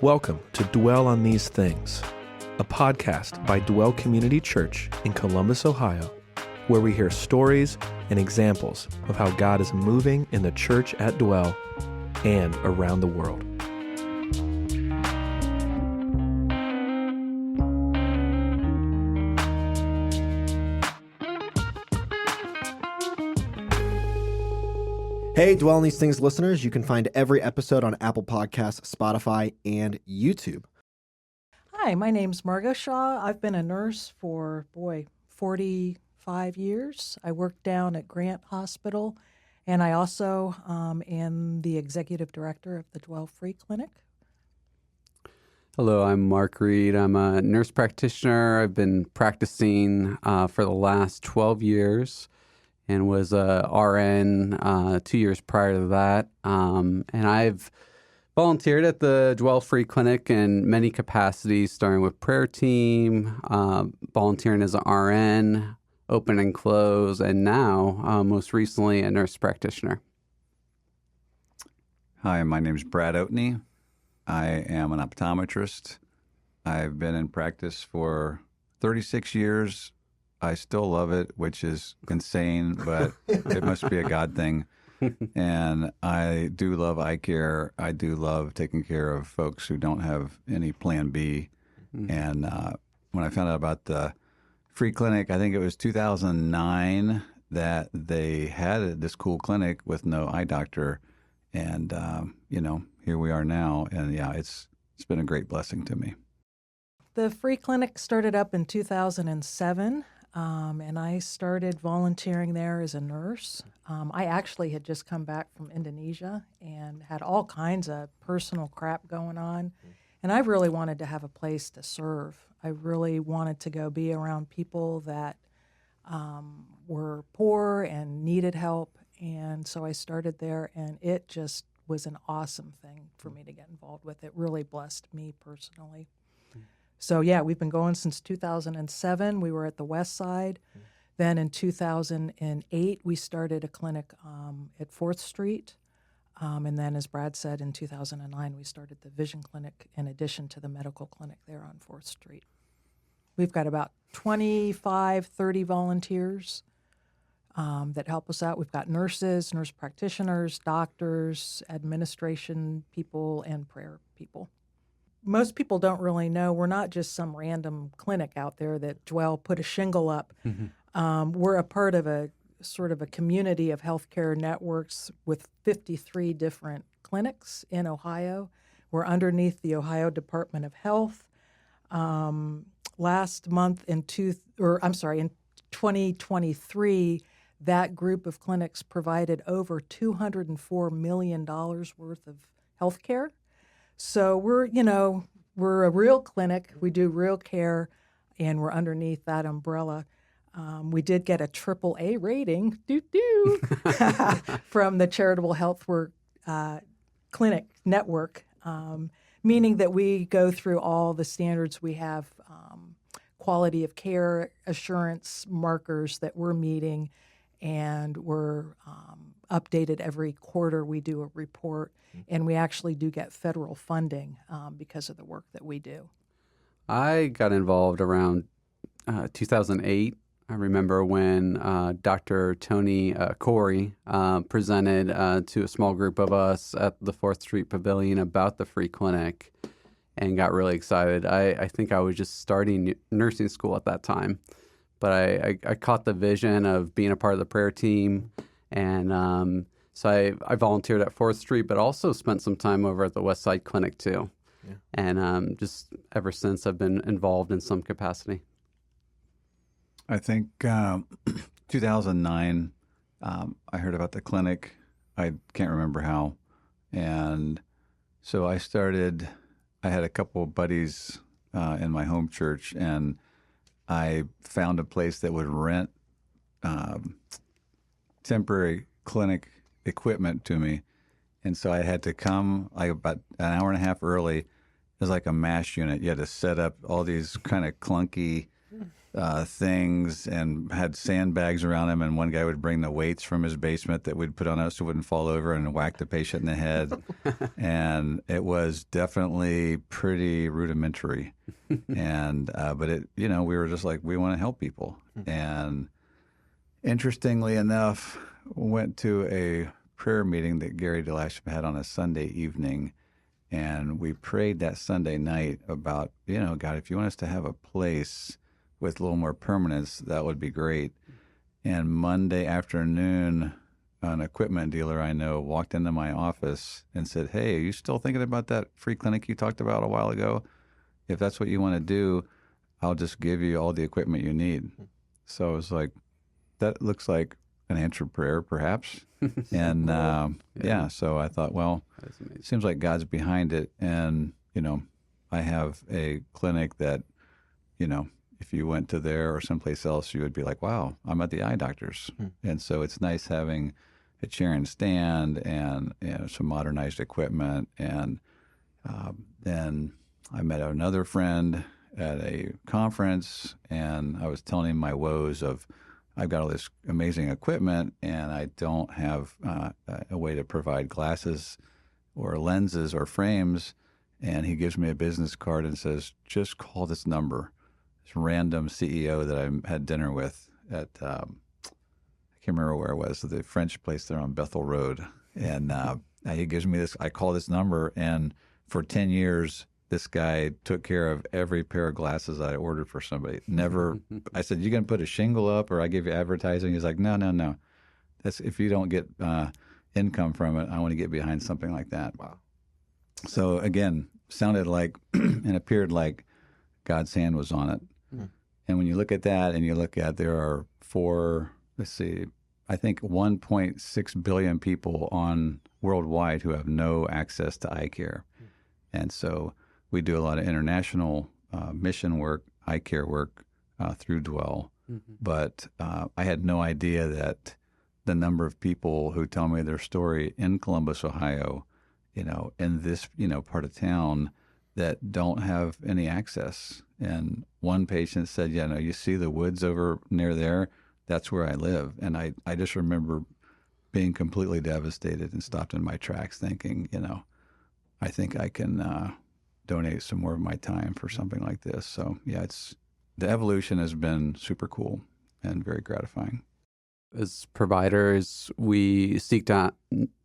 Welcome to Dwell on These Things, a podcast by Dwell Community Church in Columbus, Ohio, where we hear stories and examples of how God is moving in the church at Dwell and around the world. Hey, Dwell on These Things listeners, you can find every episode on Apple Podcasts, Spotify, and YouTube. Hi, my name's Margo Shaw. I've been a nurse for, 45 years. I work down at Grant Hospital, and I also am the executive director of the Dwell Free Clinic. Hello, I'm Mark Reid. I'm a nurse practitioner. I've been practicing for the last 12 years and was a RN 2 years prior to that. And I've volunteered at the Dwell Free Clinic in many capacities, starting with prayer team, volunteering as an RN, open and close, and now, most recently, a nurse practitioner. Hi, my name is Brad Oatney. I am an optometrist. I've been in practice for 36 years. I still love it, which is insane, but it must be a God thing. And I do love eye care. I do love taking care of folks who don't have any plan B. And when I found out about the free clinic, I think it was 2009 that they had this cool clinic with no eye doctor. And, here we are now. And yeah, it's been a great blessing to me. The free clinic started up in 2007, and I started volunteering there as a nurse. I actually had just come back from Indonesia and had all kinds of personal crap going on, and I really wanted to have a place to serve. I really wanted to go be around people that were poor and needed help, and so I started there, and it just was an awesome thing for me to get involved with. It really blessed me personally. So yeah, we've been going since 2007. We were at the West Side. Then in 2008, we started a clinic at 4th Street. And then, as Brad said, in 2009, we started the Vision Clinic in addition to the medical clinic there on 4th Street. We've got about 25, 30 volunteers that help us out. We've got nurses, nurse practitioners, doctors, administration people, and prayer people. Most people don't really know we're not just some random clinic out there that Dwell put a shingle up. We're a part of a sort of a community of healthcare networks with 53 different clinics in Ohio. We're underneath the Ohio Department of Health. Last month in 2023, that group of clinics provided over $204 million worth of health care. So we're a real clinic. We do real care, and we're underneath that umbrella. We did get a AAA rating, from the Charitable Health Work Clinic Network, meaning that we go through all the standards. We have quality of care assurance markers that we're meeting, and we're updated every quarter. We do a report, and we actually do get federal funding because of the work that we do. I got involved around 2008. I remember when Dr. Tony Corey presented to a small group of us at the 4th Street Pavilion about the free clinic and got really excited. I think I was just starting nursing school at that time, but I caught the vision of being a part of the prayer team. And so I volunteered at 4th Street, but also spent some time over at the West Side Clinic too. Yeah. And just ever since, I've been involved in some capacity. I think 2009, I heard about the clinic. I can't remember how. And so I had a couple of buddies in my home church, and I found a place that would rent temporary clinic equipment to me. And so I had to come about an hour and a half early. It was like a MASH unit. You had to set up all these kind of clunky things and had sandbags around him, and one guy would bring the weights from his basement that we'd put on us so it wouldn't fall over and whack the patient in the head. And it was definitely pretty rudimentary. And but it, we were just like, we want to help people. And interestingly enough, went to a prayer meeting that Gary DeLasham had on a Sunday evening. And we prayed that Sunday night about, God, if you want us to have a place with a little more permanence, that would be great. And Monday afternoon, an equipment dealer I know walked into my office and said, "Hey, are you still thinking about that free clinic you talked about a while ago? If that's what you want to do, I'll just give you all the equipment you need." So I was like, that looks like an answered prayer, perhaps. And so I thought, well, it seems like God's behind it. And, I have a clinic that, if you went to there or someplace else, you would be like, wow, I'm at the eye doctor's. And so it's nice having a chair and stand and some modernized equipment. And then I met another friend at a conference, and I was telling him my woes of, I've got all this amazing equipment, and I don't have a way to provide glasses or lenses or frames. And he gives me a business card and says, just call this number. This random CEO that I had dinner with at, I can't remember where it was, the French place there on Bethel Road. And he gives me this, I call this number, and for 10 years, this guy took care of every pair of glasses I ordered for somebody. Never, I said, you going to put a shingle up or I give you advertising? He's like, no. That's if you don't get income from it, I want to get behind something like that. Wow. So again, sounded like and appeared like God's hand was on it. And when you look at that and you look at there are I think 1.6 billion people worldwide who have no access to eye care. And so we do a lot of international mission work, eye care work through Dwell. But I had no idea that the number of people who tell me their story in Columbus, Ohio, in this, part of town that don't have any access. And one patient said, you see the woods over near there? That's where I live. And I just remember being completely devastated and stopped in my tracks thinking, I think I can donate some more of my time for something like this. So, the evolution has been super cool and very gratifying. As providers, we seek to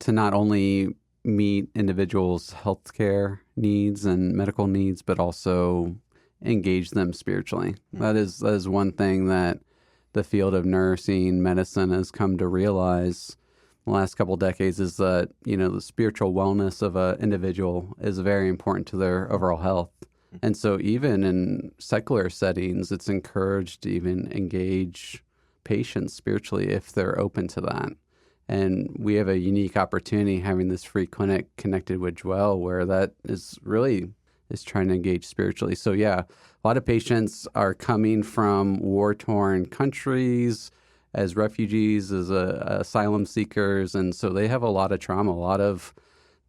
not only meet individuals' healthcare needs and medical needs, but also engage them spiritually. That is one thing that the field of nursing medicine has come to realize the last couple of decades is that, the spiritual wellness of an individual is very important to their overall health. And so even in secular settings, it's encouraged to even engage patients spiritually if they're open to that. And we have a unique opportunity having this free clinic connected with Dwell where that is trying to engage spiritually. So a lot of patients are coming from war-torn countries as refugees, as asylum seekers, and so they have a lot of trauma.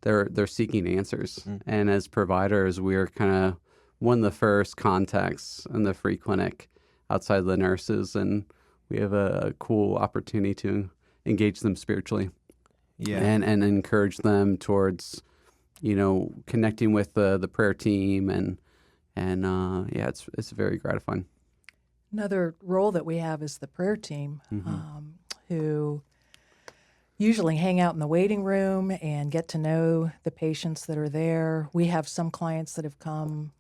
They're seeking answers. And as providers, we're kind of one of the first contacts in the free clinic outside of the nurses, and we have a cool opportunity to engage them spiritually, and encourage them towards, connecting with the prayer team, and it's very gratifying. Another role that we have is the prayer team, who usually hang out in the waiting room and get to know the patients that are there. We have some clients that have come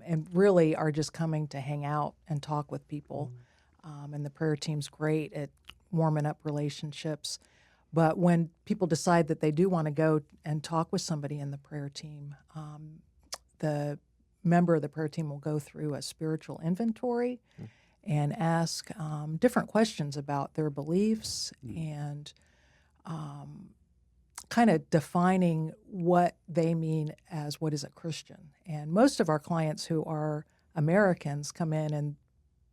and really are just coming to hang out and talk with people, and the prayer team's great at warming up relationships. But when people decide that they do want to go and talk with somebody in the prayer team, the member of the prayer team will go through a spiritual inventory and ask different questions about their beliefs and kind of defining what they mean as what is a Christian. And most of our clients who are Americans come in and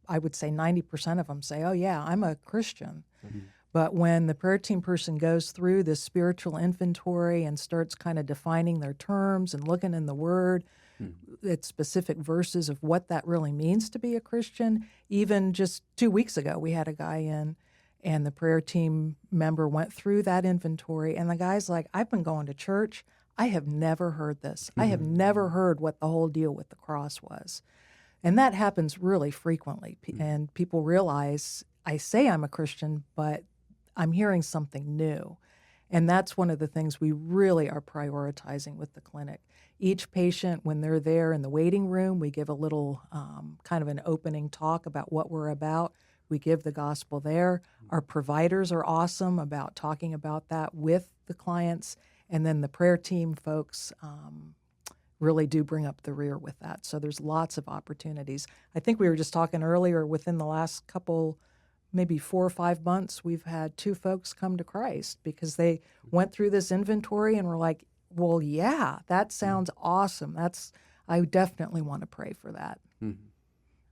I would say 90% of them say, oh yeah, I'm a Christian. But when the prayer team person goes through this spiritual inventory and starts kind of defining their terms and looking in the Word, It's specific verses of what that really means to be a Christian. Even just 2 weeks ago, we had a guy in, and the prayer team member went through that inventory, and the guy's like, I've been going to church. I have never heard this. I have never heard what the whole deal with the cross was. And that happens really frequently. And people realize, I say I'm a Christian, but I'm hearing something new. And that's one of the things we really are prioritizing with the clinic. Each patient, when they're there in the waiting room, we give a little kind of an opening talk about what we're about. We give the gospel there. Our providers are awesome about talking about that with the clients. And then the prayer team folks really do bring up the rear with that. So there's lots of opportunities. I think we were just talking earlier, within the last couple, maybe 4 or 5 months, we've had 2 folks come to Christ because they went through this inventory and were like, well, yeah, that sounds awesome. I definitely want to pray for that.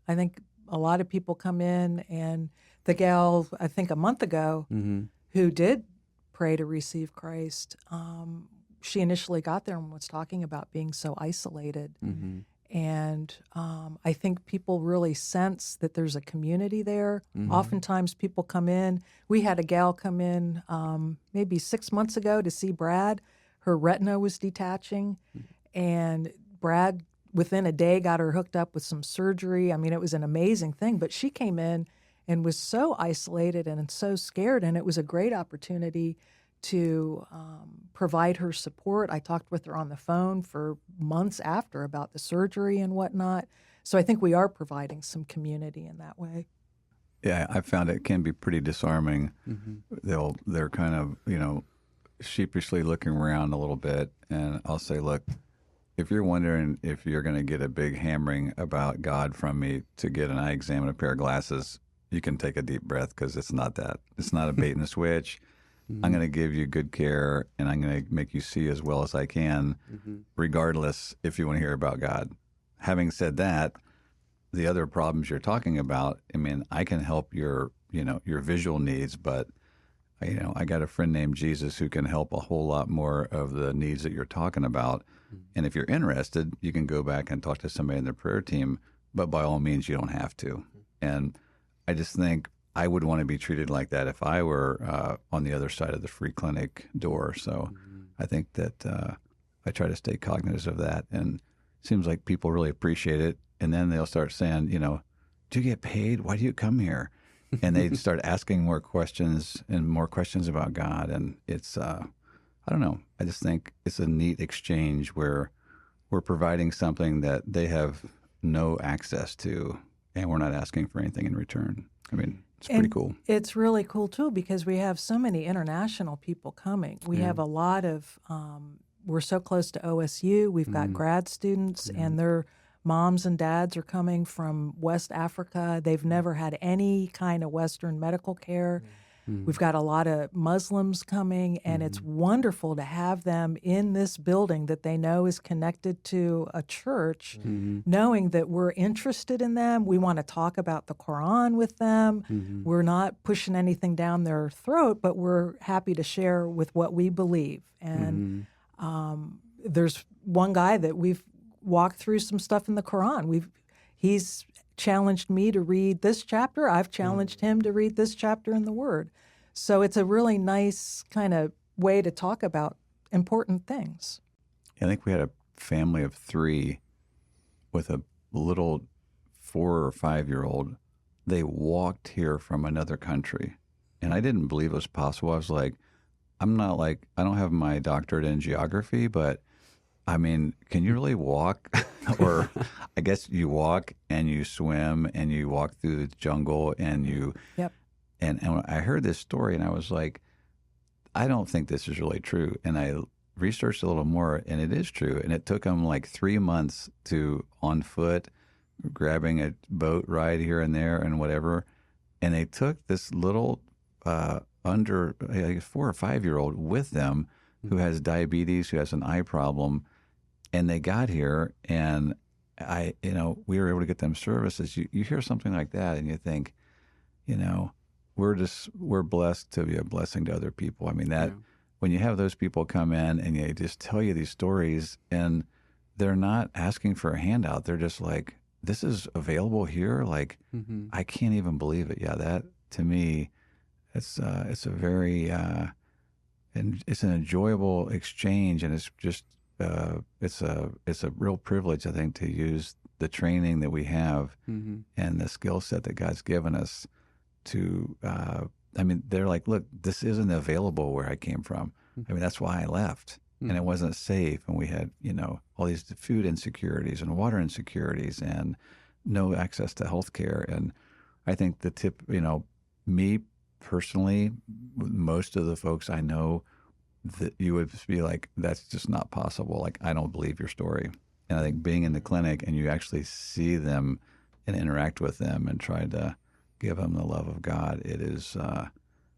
I think a lot of people come in, and the gal, I think a month ago, who did pray to receive Christ, she initially got there and was talking about being so isolated. And I think people really sense that there's a community there. Oftentimes people come in. We had a gal come in maybe 6 months ago to see Brad. Her retina was detaching, and Brad, within a day, got her hooked up with some surgery. I mean, it was an amazing thing. But she came in and was so isolated and so scared, and it was a great opportunity to provide her support. I talked with her on the phone for months after about the surgery and whatnot. So I think we are providing some community in that way. Yeah, I found it can be pretty disarming. They're kind of, sheepishly looking around a little bit, and I'll say, look, if you're wondering if you're going to get a big hammering about God from me to get an eye exam and a pair of glasses, you can take a deep breath, because it's not that. It's not a bait and a switch. I'm going to give you good care, and I'm going to make you see as well as I can, regardless if you want to hear about God. Having said that, the other problems you're talking about, I mean, I can help your visual needs, but I got a friend named Jesus who can help a whole lot more of the needs that you're talking about. And if you're interested, you can go back and talk to somebody in the prayer team, but by all means, you don't have to. And I just think I would want to be treated like that if I were on the other side of the free clinic door. So I think that I try to stay cognizant of that. And it seems like people really appreciate it. And then they'll start saying, do you get paid? Why do you come here? And they start asking more questions about God. And it's, I don't know, I just think it's a neat exchange where we're providing something that they have no access to, and we're not asking for anything in return. I mean, it's pretty cool. It's really cool, too, because we have so many international people coming. We have a lot of, we're so close to OSU. We've got grad students, and their moms and dads are coming from West Africa. They've never had any kind of Western medical care. We've got a lot of Muslims coming, and it's wonderful to have them in this building that they know is connected to a church, knowing that we're interested in them. We want to talk about the Quran with them. We're not pushing anything down their throat, but we're happy to share with what we believe. And there's one guy that we've walked through some stuff in the Quran. He's challenged me to read this chapter. I've challenged him to read this chapter in the Word. So it's a really nice kind of way to talk about important things. I think we had a family of 3 with a little 4 or 5-year-old. They walked here from another country, and I didn't believe it was possible. I was like, I don't have my doctorate in geography, but I mean, can you really walk? Or I guess you walk and you swim and you walk through the jungle and you. Yep. And I heard this story and I was like, I don't think this is really true. And I researched a little more, and it is true. And it took them like 3 months on foot, grabbing a boat ride here and there and whatever. And they took this little under 4 or 5-year-old with them who has diabetes, who has an eye problem. And they got here, and we were able to get them services. You hear something like that, and you think, we're blessed to be a blessing to other people. I mean, when you have those people come in and they just tell you these stories, and they're not asking for a handout. They're just like, this is available here. Like, I can't even believe it. Yeah, that to me, it's a very and it's an enjoyable exchange, and it's just it's a real privilege, I think, to use the training that we have and the skill set that God's given us to. I mean, they're like, look, this isn't available where I came from. I mean, that's why I left. And it wasn't safe. And we had, all these food insecurities and water insecurities and no access to health care. And I think the tip, me personally, most of the folks I know, that you would be like, that's just not possible. Like, I don't believe your story. And I think being in the clinic and you actually see them and interact with them and try to give them the love of God, it is,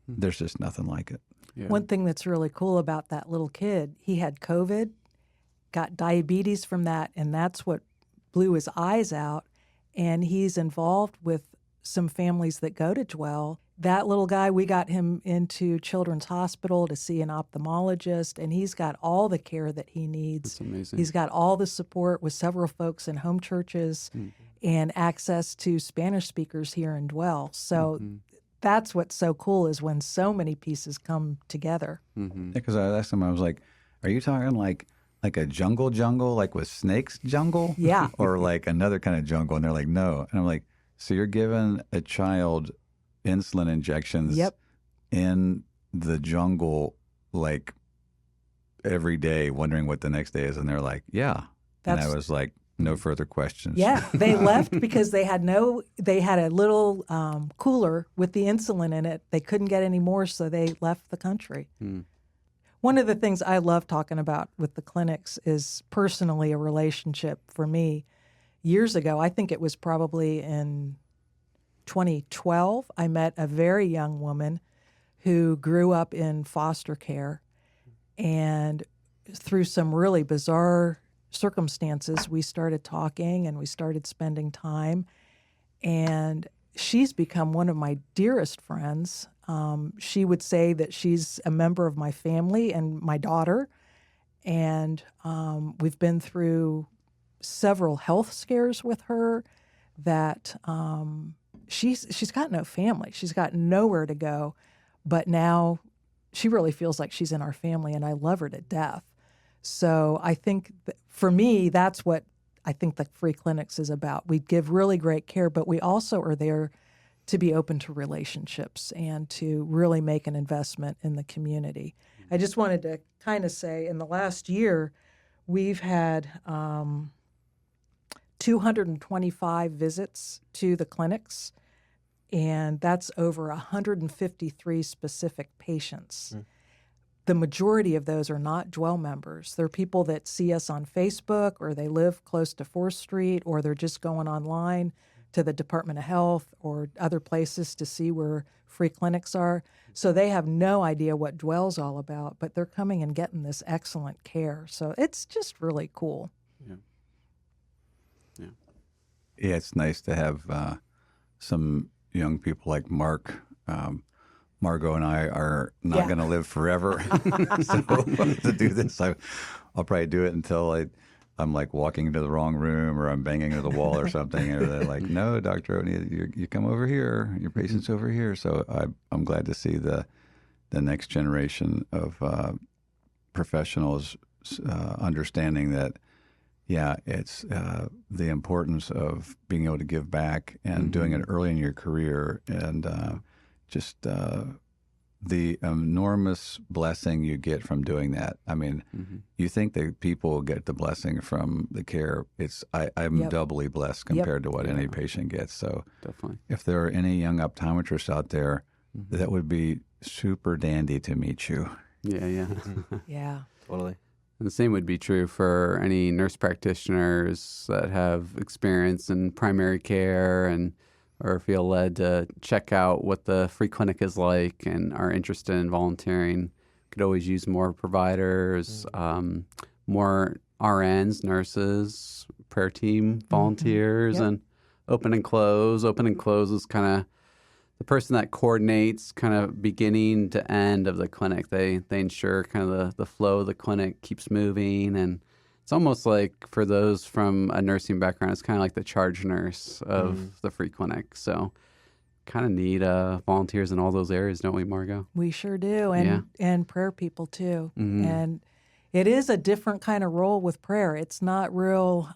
there's just nothing like it. Yeah. One thing that's really cool about that little kid, he had COVID, got diabetes from that, and that's what blew his eyes out. And he's involved with some families that go to Dwell. That little guy, we got him into Children's Hospital to see an ophthalmologist, and he's got all the care that he needs. That's amazing. He's got all the support with several folks in home churches and access to Spanish speakers here in Dwell. So that's what's so cool, is when so many pieces come together. Because I asked him, I was like, are you talking like a jungle, like with snakes jungle? Yeah. Or like another kind of jungle? And they're like, no. And I'm like, so you're giving a child insulin injections in the jungle like every day, wondering what the next day is? And they're like, yeah. And I was like, no further questions. Yeah, they left because they had a little cooler with the insulin in it. They couldn't get any more, so they left the country. One of the things I love talking about with the clinics is personally a relationship for me. Years ago, I think it was probably in 2012, I met a very young woman who grew up in foster care, and through some really bizarre circumstances, we started talking and we started spending time, and she's become one of my dearest friends. She would say that she's a member of my family and my daughter, and we've been through several health scares with her that she's got no family. She's got nowhere to go, but now she really feels like she's in our family, and I love her to death. So I think for me, that's what I think the free clinics is about. We give really great care, but we also are there to be open to relationships and to really make an investment in the community. I just wanted to kind of say, in the last year, we've had 225 visits to the clinics, and that's over 153 specific patients. The majority of those are not Dwell members. They're people that see us on Facebook, or they live close to 4th Street, or they're just going online to the Department of Health or other places to see where free clinics are. So they have no idea what Dwell's all about, but they're coming and getting this excellent care. So it's just really cool. Yeah, it's nice to have some young people like Mark. Margo and I are not going to live forever. So to do this, I'll probably do it until I'm like walking into the wrong room, or I'm banging into the wall or something. And they're like, no, Dr. Oatney, you come over here. Your patient's over here. So I'm glad to see the next generation of professionals understanding that, it's the importance of being able to give back and doing it early in your career, and just the enormous blessing you get from doing that. I mean, you think that people get the blessing from the care. I'm doubly blessed compared to what any patient gets. So Definitely. If there are any young optometrists out there, that would be super dandy to meet you. Yeah. Yeah. Totally. And the same would be true for any nurse practitioners that have experience in primary care or feel led to check out what the free clinic is like and are interested in volunteering. Could always use more providers, more RNs, nurses, prayer team volunteers, and open and close. Open and close is kind of the person that coordinates kind of beginning to end of the clinic. They ensure kind of the flow of the clinic keeps moving, and It's almost like for those from a nursing background, it's kind of like the charge nurse of the free clinic. So kind of need volunteers in all those areas, don't we, Margo? We sure do, and prayer people too. Mm-hmm. And it is a different kind of role with prayer. It's not real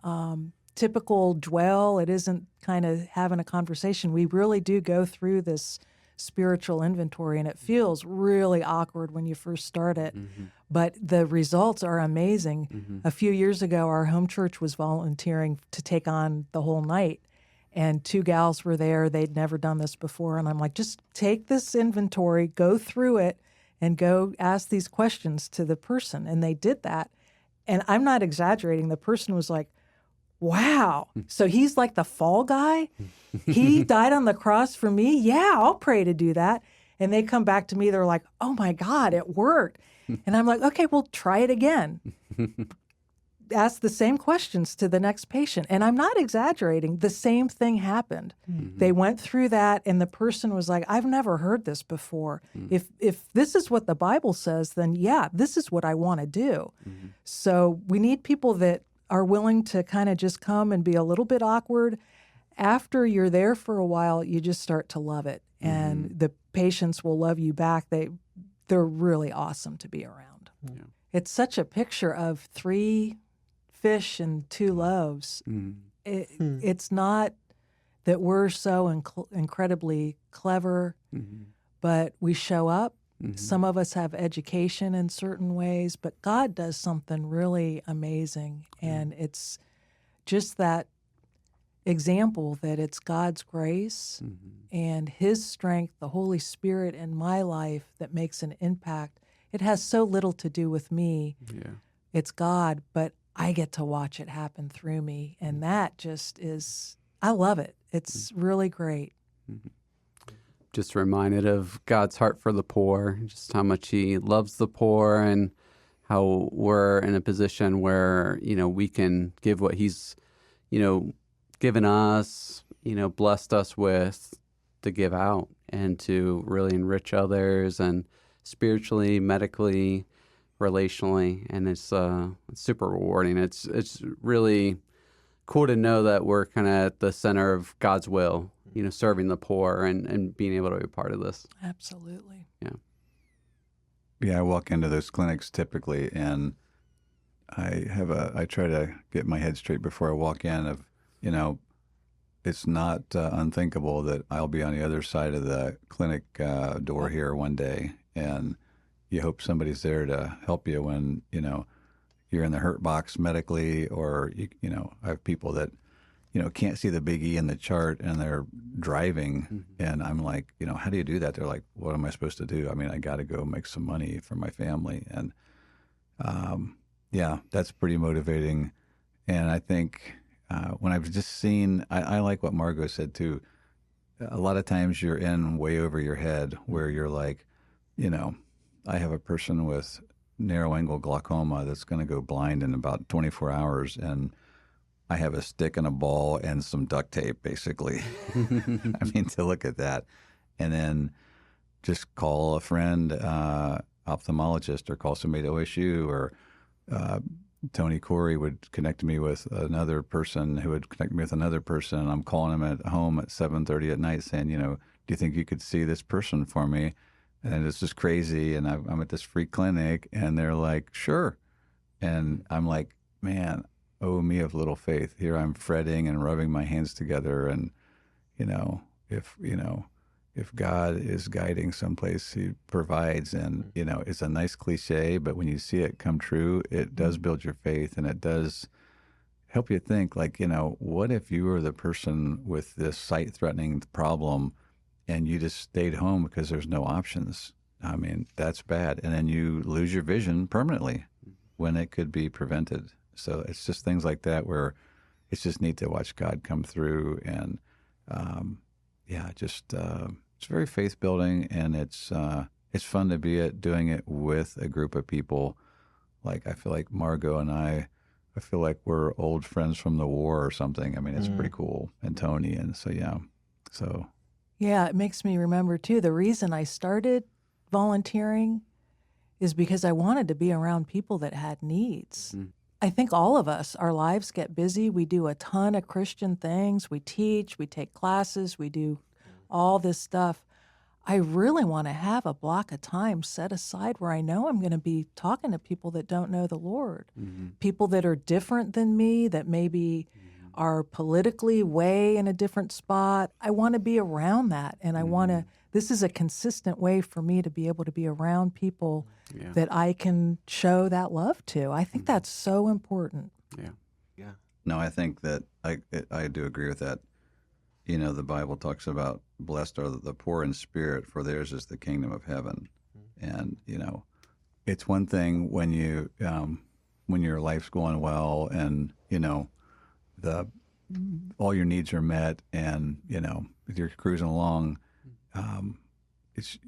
typical dwell. It isn't kind of having a conversation. We really do go through this spiritual inventory, and it feels really awkward when you first start it. Mm-hmm. But the results are amazing. Mm-hmm. A few years ago, our home church was volunteering to take on the whole night. And 2 gals were there. They'd never done this before. And I'm like, just take this inventory, go through it, and go ask these questions to the person. And they did that. And I'm not exaggerating. The person was like, wow, so he's like the fall guy? He died on the cross for me? Yeah, I'll pray to do that. And they come back to me. They're like, oh, my God, it worked. And I'm like, okay, well, try it again. Ask the same questions to the next patient. And I'm not exaggerating. The same thing happened. Mm-hmm. They went through that, and the person was like, I've never heard this before. If this is what the Bible says, then yeah, this is what I want to do. So we need people that are willing to kind of just come and be a little bit awkward. After you're there for a while, you just start to love it. And the patients will love you back. They're really awesome to be around. Yeah. It's such a picture of 3 fish and 2 loaves. It's not that we're so incredibly clever, but we show up. Some of us have education in certain ways, but God does something really amazing. And it's just that example that it's God's grace and His strength, the Holy Spirit in my life that makes an impact. It has so little to do with me. Yeah. It's God, but I get to watch it happen through me. And that just is, I love it. It's really great. Just reminded of God's heart for the poor, just how much He loves the poor, and how we're in a position where, we can give what He's, given us, blessed us with, to give out and to really enrich others, and spiritually, medically, relationally, and it's super rewarding. It's really cool to know that we're kind of at the center of God's will, serving the poor and being able to be a part of this. Absolutely. Yeah, I walk into those clinics typically, and I try to get my head straight before I walk in. It's not unthinkable that I'll be on the other side of the clinic door here one day, and you hope somebody's there to help you when you're in the hurt box medically, or I have people that can't see the big E in the chart and they're driving, and I'm like, how do you do that? They're like, what am I supposed to do? I mean, I got to go make some money for my family, and that's pretty motivating. And I think when I've just seen, I like what Margo said too. A lot of times you're in way over your head, where you're like, I have a person with narrow angle glaucoma that's going to go blind in about 24 hours, and I have a stick and a ball and some duct tape, basically. I mean, to look at that. And then just call a friend, ophthalmologist, or call somebody at OSU, or Tony Corey would connect me with another person who would connect me with another person. And I'm calling him at home at 7:30 at night saying, do you think you could see this person for me? And it's just crazy. And I'm at this free clinic, and they're like, sure. And I'm like, man, oh, me of little faith. Here I'm fretting and rubbing my hands together. And, if God is guiding someplace, He provides. And, it's a nice cliche, but when you see it come true, it does build your faith, and it does help you think, like, what if you were the person with this sight-threatening problem and you just stayed home because there's no options? I mean, that's bad. And then you lose your vision permanently when it could be prevented. So it's just things like that where it's just neat to watch God come through. And it's very faith building, and it's fun to be doing it with a group of people. Like, I feel like Margo and I feel like we're old friends from the war or something. I mean, it's pretty cool. And Tony, and so. Yeah, it makes me remember too, the reason I started volunteering is because I wanted to be around people that had needs. I think all of us, our lives get busy. We do a ton of Christian things. We teach, we take classes, we do all this stuff. I really want to have a block of time set aside where I know I'm going to be talking to people that don't know the Lord, people that are different than me, that maybe are politically way in a different spot. I want to be around that, and I want to. This is a consistent way for me to be able to be around people that I can show that love to. I think that's so important. Yeah. No, I think that I do agree with that. You know, the Bible talks about blessed are the poor in spirit, for theirs is the kingdom of heaven. And you know, it's one thing when when your life's going well and you know all your needs are met and you know you're cruising along.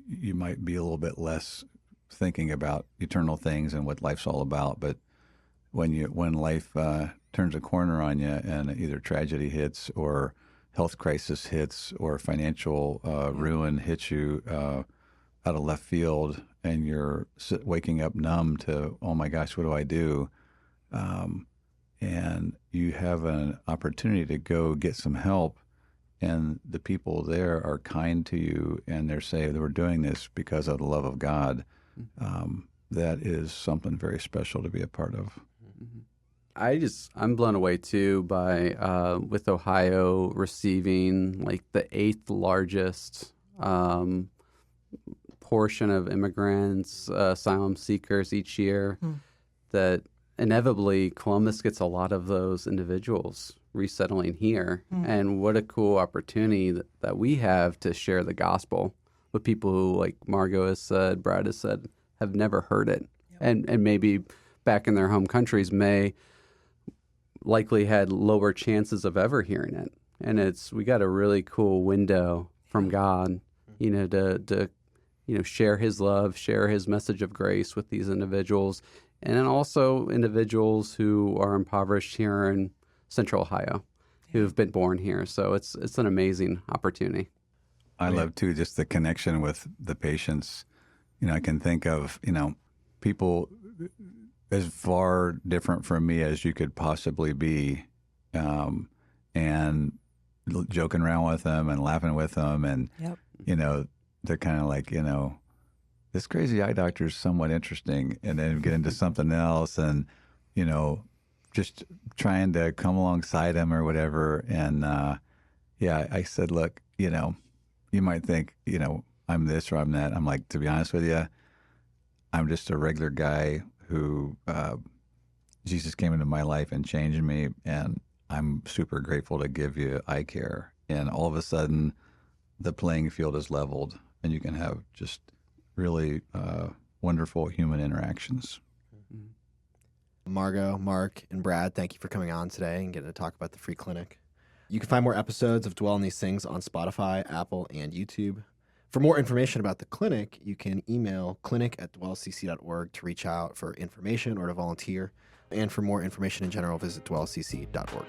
You might be a little bit less thinking about eternal things and what life's all about. But when life turns a corner on you and either tragedy hits or health crisis hits or financial ruin hits you out of left field, and you're waking up numb to, oh my gosh, what do I do? And you have an opportunity to go get some help. And the people there are kind to you, and they're saying that we're doing this because of the love of God. That is something very special to be a part of. I'm blown away too by with Ohio receiving like the 8th largest portion of immigrants, asylum seekers each year. That inevitably Columbus gets a lot of those individuals resettling here. And what a cool opportunity that we have to share the gospel with people who, like Margo has said, Brad has said, have never heard it. And maybe back in their home countries may likely had lower chances of ever hearing it. And we got a really cool window from God, you know, to share his love, share his message of grace with these individuals. And then also individuals who are impoverished here in Central Ohio, who have been born here. So it's an amazing opportunity. I love too just the connection with the patients. You know, I can think of people as far different from me as you could possibly be, and joking around with them and laughing with them, and they're kind of like this crazy eye doctor is somewhat interesting, and then get into something else, and just trying to come alongside him or whatever. And I said, look, you might think, I'm this or I'm that. I'm like, to be honest with you, I'm just a regular guy who Jesus came into my life and changed me, and I'm super grateful to give you eye care. And all of a sudden, the playing field is leveled, and you can have just really wonderful human interactions. Margo, Mark, and Brad, thank you for coming on today and getting to talk about the free clinic. You can find more episodes of Dwell on These Things on Spotify, Apple, and YouTube. For more information about the clinic, you can email clinic@dwellcc.org to reach out for information or to volunteer. And for more information in general, visit dwellcc.org.